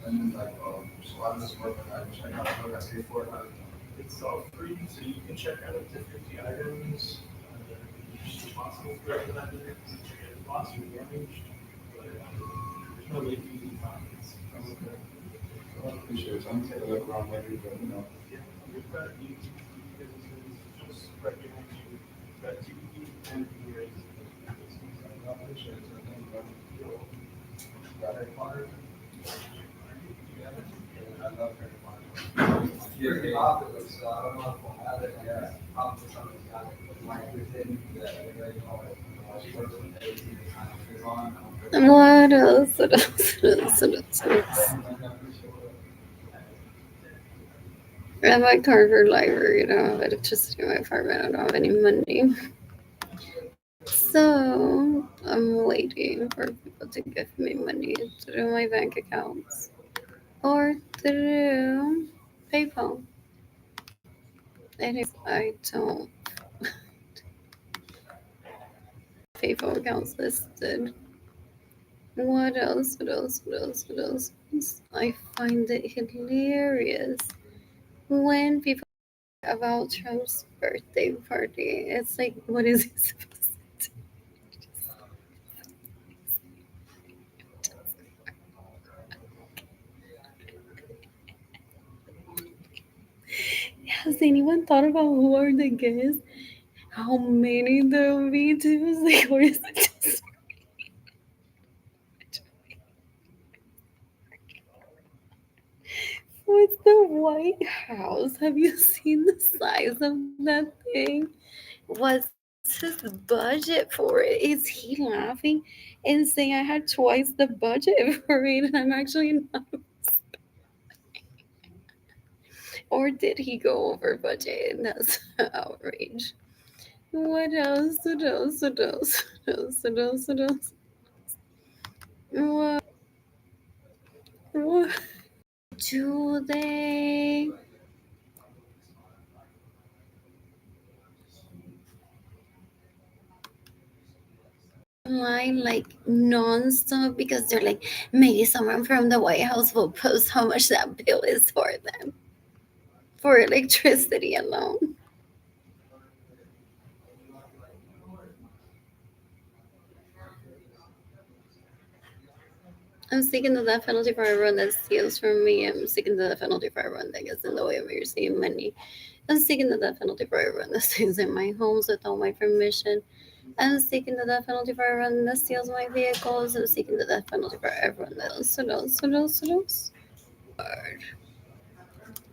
And like, so how does this work? I check out, what I pay for it. I appreciate it. I'm gonna take a look around maybe, but I appreciate it. Thank you. Got Harry Potter? Yeah, I love Harry Potter. Yeah, pretty popular, so I don't know if we'll have it. Yeah. Probably somebody's got it, like within the, she works with the 18 kind of is on. What else? What else? What else? What else? What else? At my Harvard library, I don't have electricity in my apartment. I don't have any money. So I'm waiting for people to give me money to do my bank accounts or to do PayPal. Anyways, I don't PayPal accounts listed. What else? What else? What else? What else? I find it hilarious when people talk about Trump's birthday party. It's like, what is he supposed to do? Has anyone thought about who are the guests? How many there will be too? Like, or is it just what's the White House? Have you seen the size of that thing? What's his budget for it? Is he laughing and saying I had twice the budget for it and I'm actually not? Or did he go over budget? And that's outrage. What else? What else? What else? What else? What else? What else? What? What do they? Online like non-stop because they're like maybe someone from the White House will post how much that bill is for them for electricity alone. I'm seeking the death penalty for everyone that steals from me. I'm seeking the death penalty for everyone that gets in the way of me receiving money. I'm seeking the death penalty for everyone that stays in my homes without my permission. I'm seeking the death penalty for everyone that steals my vehicles. I'm seeking the death penalty for everyone that else. I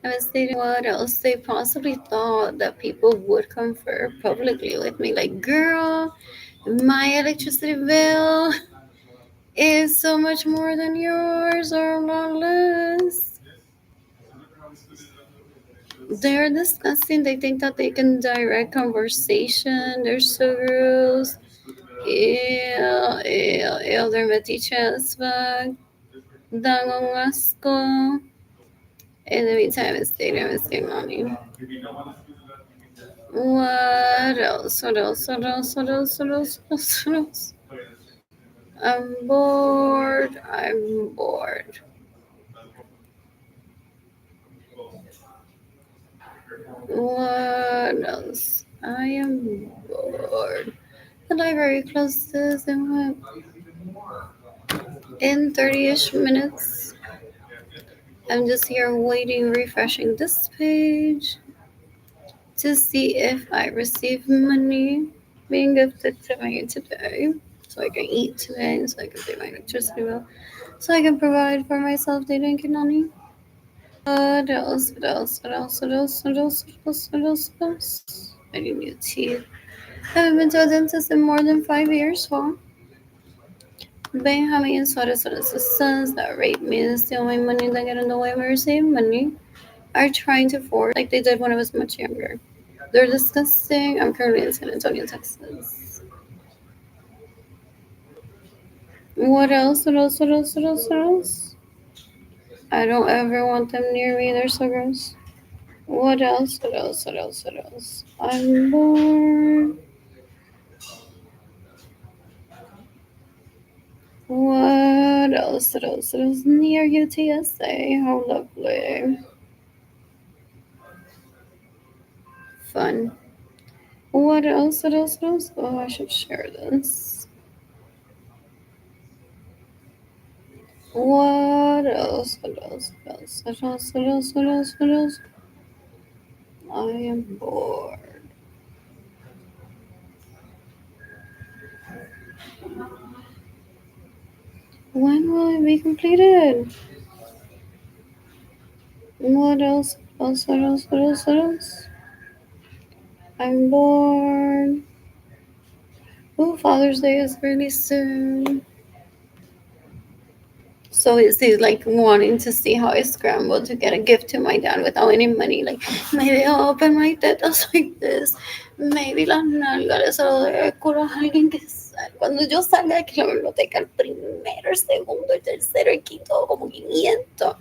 was stating what else they possibly thought that people would confer publicly with me. Like, girl, my electricity bill is so much more than yours or not less. They're disgusting. They think that they can direct conversation. They're so gross. Ew, they're metiche as fuck. Dan un asco. In the meantime, I'm staying money. What else? What else? What else? What else? What else? What else? What else? I'm bored. I'm bored. What else? I am bored. The library closes in 30-ish minutes. I'm just here waiting, refreshing this page to see if I receive money being gifted to me today. So I can eat today, so I can pay my electricity bill, so I can provide for myself daily and Kinani. What else? What else? What else? What else? What else? What else? What else? What else? I need new teeth. I haven't been to a dentist in more than 5 years. Well, Benjamin Suarez's sons that rape me and steal my money that get in the way of receiving money are trying to force like they did when I was much younger. They're disgusting. I'm currently in San Antonio, Texas. What else? What else? What else? What else? What else? I don't ever want them near me. They're so gross. What else? What else? What else? What else? I'm bored. What else? What else? What else? Near UTSA. How lovely. Fun. What else? What else? What else? Oh, I should share this. What else? What else? What else? What else? What else? What else? What else? I am bored. When will it be completed? What else? What else? What else? What else? What else? I'm bored. Oh, Father's Day is really soon. So is he like wanting to see how I scrambled to get a gift to my dad without any money? Like, maybe I'll open my tetas like this. Maybe las nalgas les lo doy a culo a alguien que cuando yo salga de aquí a la biblioteca, el primero, el segundo, el tercero, el quinto, como 500.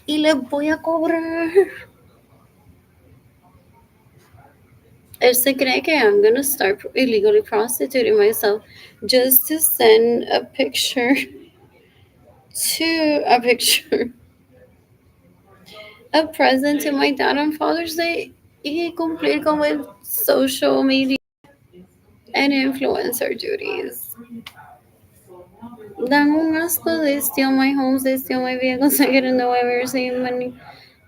Y les voy a cobrar. Él se cree que I'm gonna start illegally prostituting myself just to send a picture to a picture a present to my dad on Father's Day y cumplir con with social media and influencer duties. Dan un asco. They steal my homes, they steal my vehicles, I get in the way of receiving money.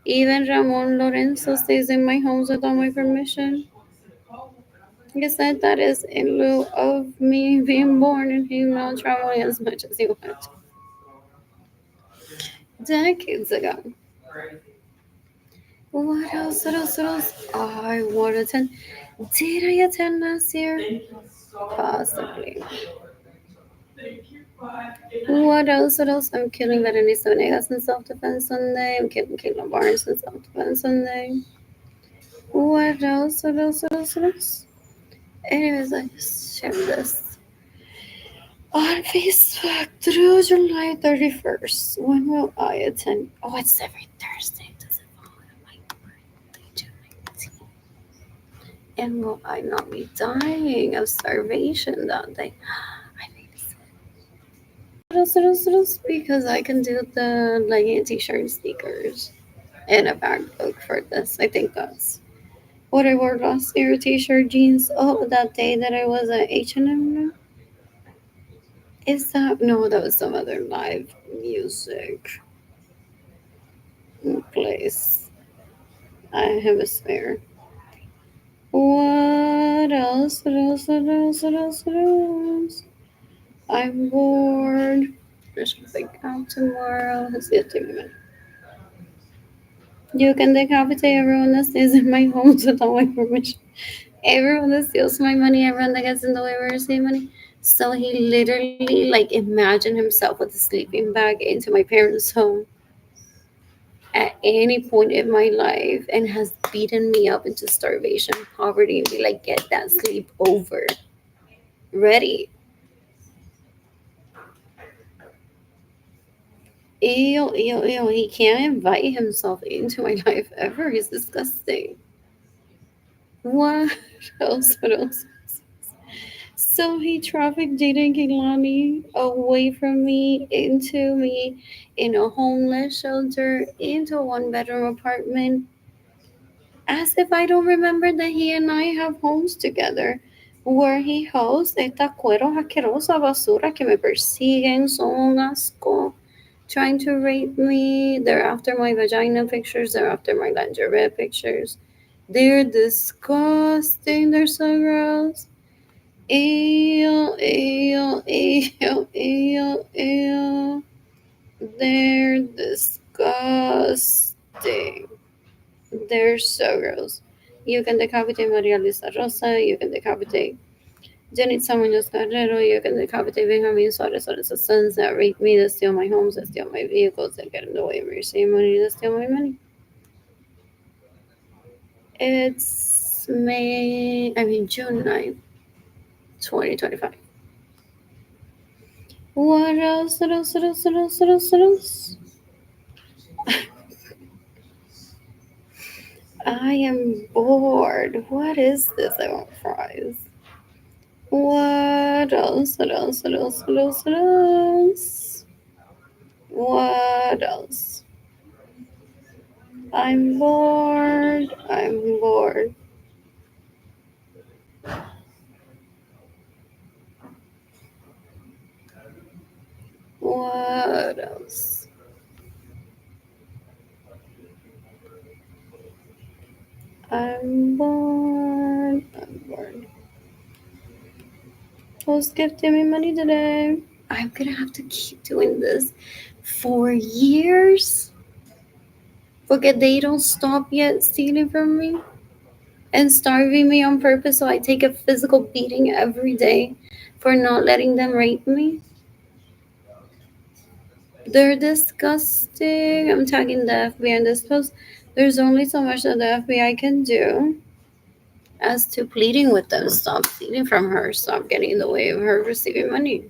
Even Ramon Lorenzo stays in my homes without my permission. Like I said, that is in lieu of me being born and him not traveling as much as he wanted decades ago. What else? What else? What else? I want to attend. Did I attend last year? Possibly. What else? What else? I'm killing Berenice Venegas in self-defense Sunday. I'm killing Caitlin Barnes in self-defense Sunday. What else? What else? What else? What else? Anyways, I just shared this on Facebook through July 31st. When will I attend? Oh, it's every Thursday. Does it fall on my birthday, June 19th? And will I not be dying of starvation that day? I think so. What else? What else? Because I can do the legging, t-shirt, sneakers, and a backbook for this. I think that's what I wore last year. T-shirt, jeans. Oh, that day that I was at H&M. Is that no? That was some other live music place. I have a spare. What else? What else? What else? What else? What else? I'm bored. I should think out tomorrow. Let's get to it. You can decapitate everyone that stays in my homes without my permission. Everyone that steals my money, everyone that gets in the way of receiving money. So he literally like imagined himself with a sleeping bag into my parents' home at any point in my life and has beaten me up into starvation, poverty, and be like, get that sleep over. Ready. Ew, ew, ew. He can't invite himself into my life ever. He's disgusting. What else? What else? So he trafficked dating Kehlani away from me, into me, in a homeless shelter, into a one-bedroom apartment, as if I don't remember that he and I have homes together, where he hosts estas cueros asquerosas basura que me persiguen, son un asco, trying to rape me. They're after my vagina pictures, they're after my lingerie pictures. They're disgusting, they're so gross. Ew, ew, ew, ew, ew. They're disgusting. They're so gross. You can decapitate Maria Luisa Rosa, you can decapitate Jenitza Munoz Carrero, you can decapitate Benjamin Suarez or his sons that rape me, that steal my homes, that steal my vehicles, that get in the way of receiving money, that steal my money. It's June 9th, 2025. What else? What else? What else? What else? What else? What else? I am bored. What is this? I want fries. What else? What else? What else? What else? What else? What else? I'm bored. I'm bored. What else? I'm bored. I'm bored. Who's gifting me money today? I'm gonna have to keep doing this for years. Because they don't stop yet stealing from me and starving me on purpose, so I take a physical beating every day for not letting them rape me. They're disgusting. I'm tagging the FBI in this post. There's only so much that the FBI can do as to pleading with them. Stop stealing from her. Stop getting in the way of her receiving money.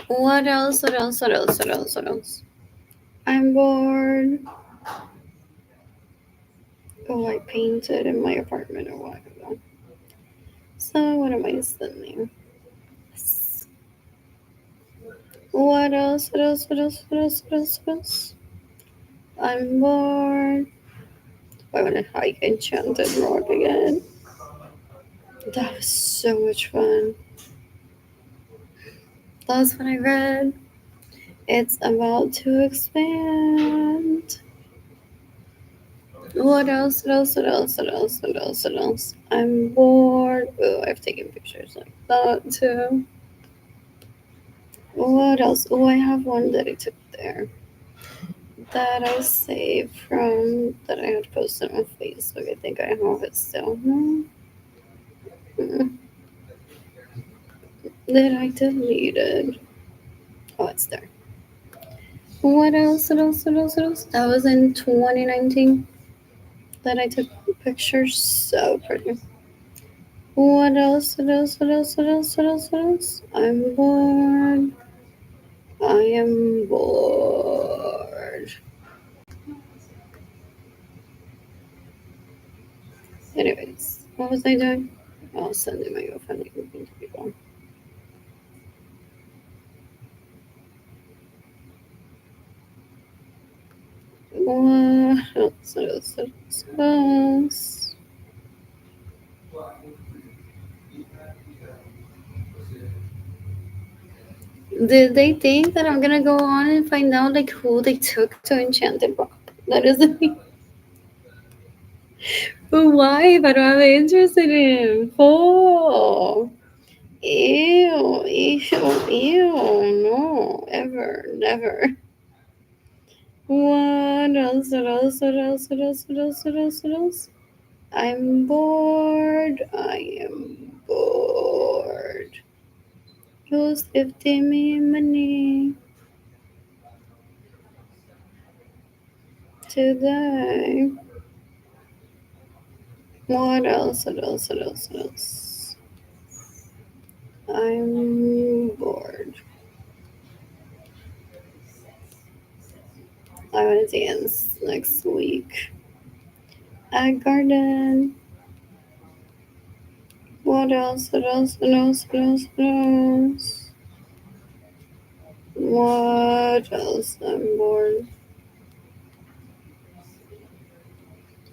What else? What else? What else? What else? What else? I'm bored. Oh, I painted in my apartment a while ago. So what am I sending? What else? What else? What else? What else? What else? What else? I'm bored. I want to hike Enchanted Rock again. That was so much fun. That's what I read. It's about to expand. What else? What else? What else? What else? What else? What else? I'm bored. Oh, I've taken pictures like that too. What else? Oh, I have one that I took there that I saved from that I had posted on Facebook. I think I have it still. No. That I deleted. Oh, it's there. What else? What else? What else? What else? That was in 2019 that I took pictures. So pretty. What else? What else? What else? What else? What else? What else? I'm bored. I am bored. Anyways, what was I doing? I'll send in my GoFundMe to people. What else? What else? What else? Did they think that I'm gonna go on and find out like who they took to Enchanted Rock? That isn't me. But why? But I'm interested in. Oh, ew, ew, ew. No, ever, never. What else? What else? What else? What else? What else? What else? What else? I'm bored. I am bored. Who's gifting me money today? What else? What else? What else? What else? I'm bored. I want to dance next week at Garden. What else? What else? What else? What else? What else? What else? I'm bored.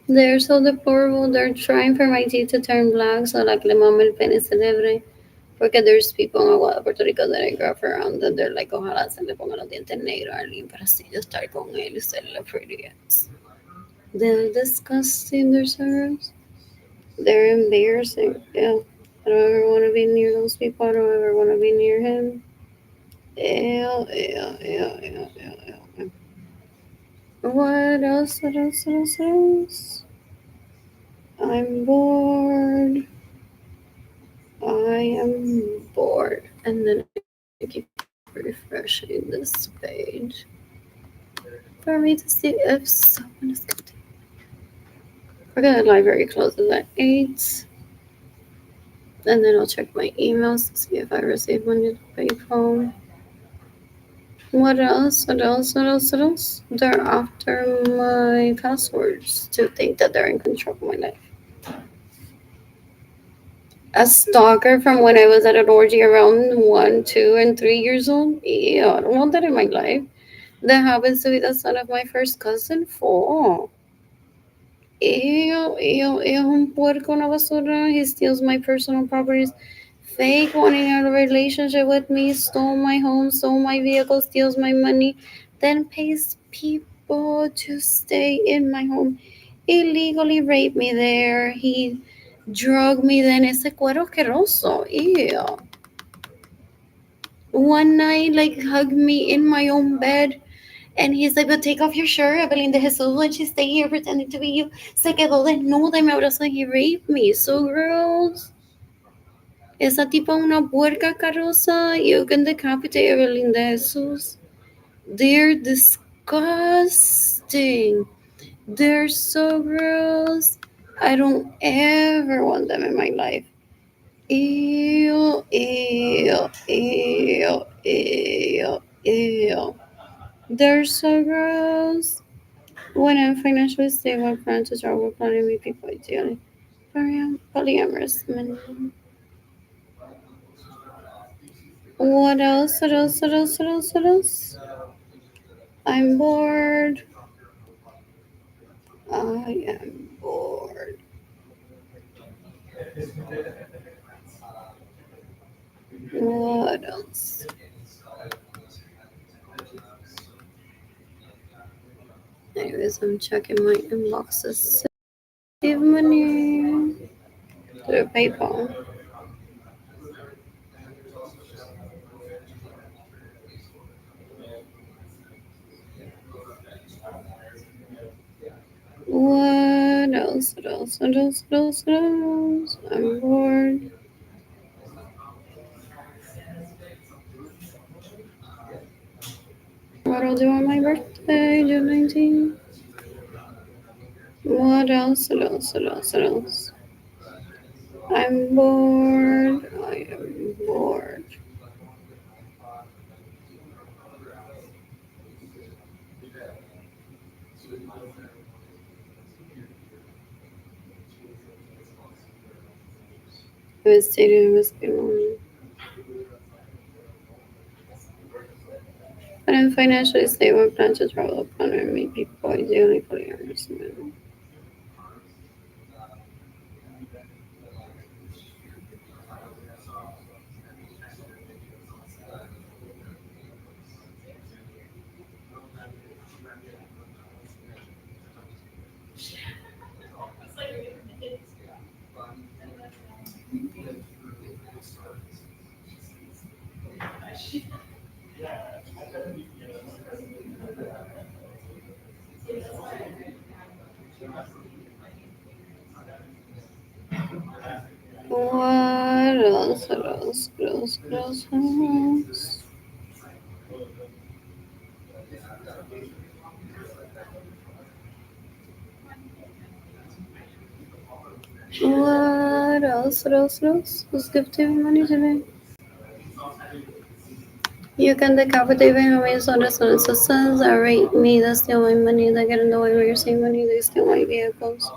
They're so deplorable. They're trying for my teeth to turn black, so like le mama el pene celebre. Porque there's people in Aguada, Puerto Rico that I grew up around that they're like, ojalá se le pongan los dientes negros a alguien para así yo estar con él y ser la prettiest. They're disgusting, they're so gross. They're embarrassing. Yeah. I don't ever want to be near those people. I don't ever want to be near him. Ew, ew, ew, ew, ew, ew. What else? What else? What else? What else? I'm bored. I am bored. And then I keep refreshing this page for me to see if someone is going to. Forget the library closes at 8. And then I'll check my emails to see if I received money to PayPal. What else? What else? What else? What else? They're after my passwords to think that they're in control of my life. A stalker from when I was at an orgy around 1, 2, and 3 years old? Yeah, I don't want that in my life. That happens to be the son of my first cousin. For ew, es un puerco, una basura. He steals my personal properties. Fake wanting a relationship with me, stole my home, stole my vehicle, steals my money, then pays people to stay in my home. Illegally raped me there. He drug me then. Ese cuero asqueroso. Ew. One night, like, hugged me in my own bed. And he's like, but take off your shirt, Evelyn de Jesus. When she stay here pretending to be you. Se quedó desnuda y me abrazó. He raped me. So gross. Esa tipa una puerca carosa. You can decapitate Evelyn de Jesus. They're disgusting. They're so gross. I don't ever want them in my life. Ew, ew, ew, ew, ew. They're so gross. When I'm financially stable, I plan to travel, planning meet people ideally. Polyamorous men. What else? What else? What else? What else? What else? I'm bored. I am bored. What else? Anyways, I'm checking my inboxes. Save money through PayPal. What else? What else? What else? What else? What else? I'm bored. What I'll do on my birthday, June 19th. What else? What else? What else? What else? I'm bored. I am bored. Devastated, but I'm financially stable, plan to travel, plan to meet people ideally polyamorous men. What else? What else? What else? What else? What else? What else? What else? What else? Who's gifting money today? You can decapitate my homies on the sun. So sons that rape me, that steal my money, that get in the way where you're saving money, they steal my vehicles.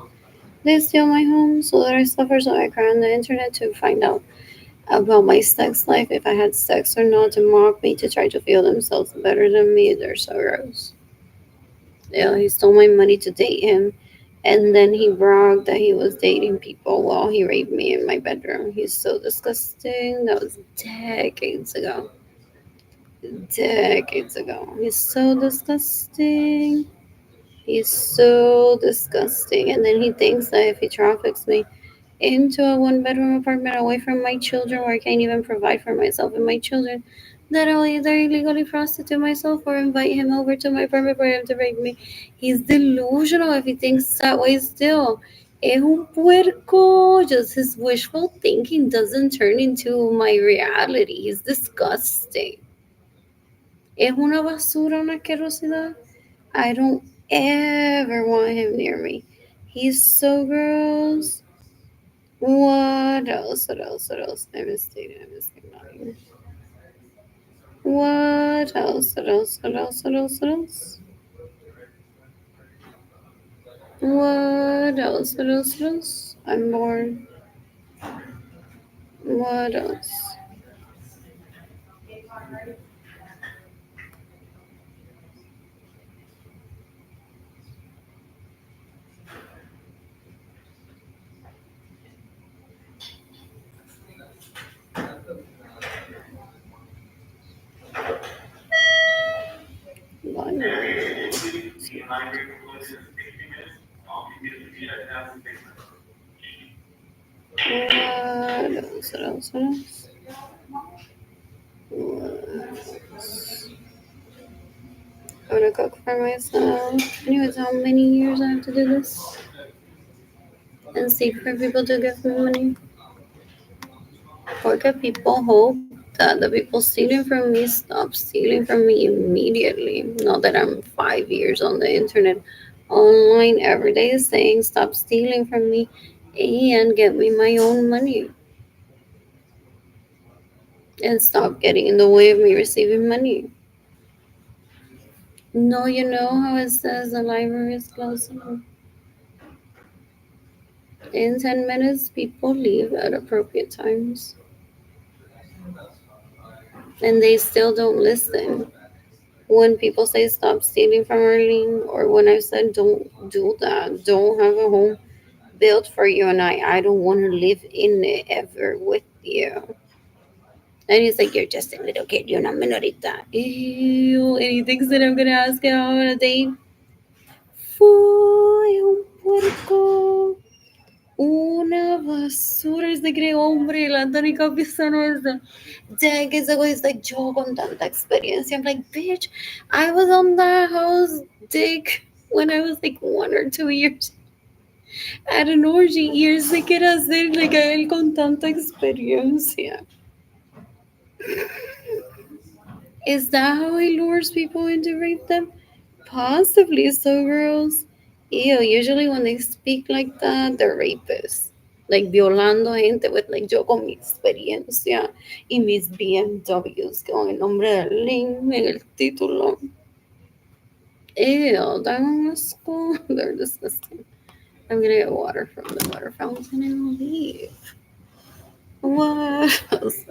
They steal my home so that I suffer, so I cry on the internet to find out about my sex life, if I had sex or not, to mock me, to try to feel themselves better than me. They're so gross. Yeah, he stole my money to date him, and then he bragged that he was dating people while he raped me in my bedroom. He's so disgusting. That was decades ago. Decades ago. He's so disgusting. He's so disgusting. And then he thinks that if he traffics me into a 1 bedroom apartment away from my children where I can't even provide for myself and my children, that I'll either illegally prostitute myself or invite him over to my apartment for him to rape me. He's delusional if he thinks that way still. Es un puerco. Just his wishful thinking doesn't turn into my reality. He's disgusting. Es una basura, una asquerosidad. I don't ever want him near me. He's so gross. What What else? What else? What else? I mistake. Nothing. What else? What else? What else? What else? What else? What else? What else? What else? I'm bored. What else? What else? What else? What else? I'm gonna cook for myself. Anyways, how many years I have to do this? And seek for people to give me money? Or can people hope that the people stealing from me stop stealing from me immediately? Not that I'm 5 years on the internet online every day saying stop stealing from me and get me my own money. And stop getting in the way of me receiving money. No, you know how it says the library is closing. In 10 minutes, people leave at appropriate times. And they still don't listen. When people say stop stealing from Arlene, or when I said don't do that, don't have a home built for you and I don't want to live in it ever with you. And he's like, you're just a little kid, you're not minorita. Ew, and he thinks that I'm gonna ask him out on a date. Fue un puerco. Una basura ese cree hombre, la tónica pisano esa. Dang, ese güey es like, yo con tanta experiencia. I'm like, bitch, I was on that house dick when I was like 1 or 2 years at an orgy. Y él se quiere hacer like a él con tanta experiencia. Is that how he lures people into rape them? Possibly so, girls. Ew, usually when they speak like that, they're rapists. Like violando gente with like yo con mi experiencia y mis BMWs con el nombre de Lynn en el título. Ew, that's cool. They're disgusting. I'm gonna get water from the water fountain and leave. What else?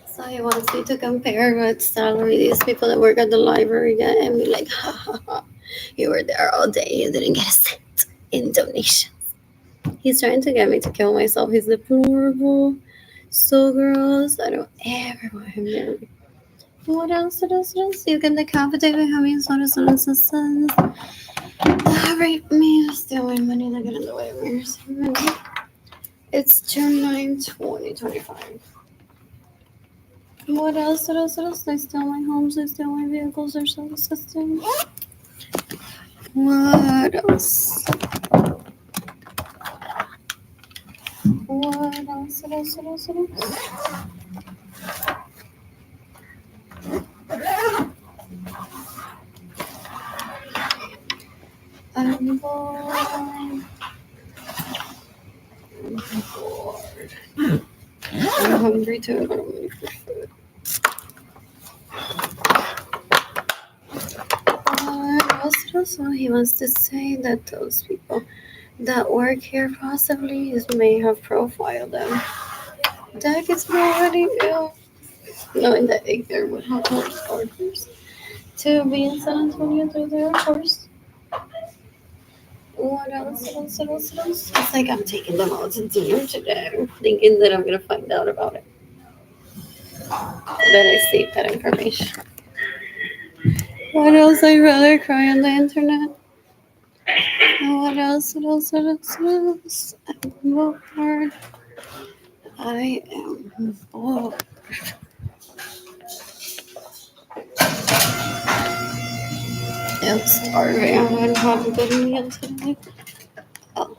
So he wants me to compare what salary these people that work at the library get and be like, ha ha ha, you were there all day, you didn't get a cent in donations. He's trying to get me to kill myself. He's deplorable. So girls, I don't ever want him near me. What else? What else? What else? You can decapitate me, have me sort of sons. Rape me, steal my money, they get in the way of me receiving money. It's June 9, 2025. What else? What else? What else? They steal my homes, they steal my vehicles, they're so disgusting. What else? What else? What else? What else? What else? I'm bored. I'm hungry too, but I'm ready for food. Also, he wants to say that those people that work here possibly may have profiled them. That gets me already ill. Knowing that Igor would have more orders to be in San Antonio through the Air Force. What else? What else? What else? What else? It's like I'm taking them out to dinner today, thinking that I'm gonna find out about it. Then I save that information. What else? I'd rather cry on the internet. What else? What else? What else? What else? I'm bored. I am bored. I'm starving. I haven't had a good meal today. Oh.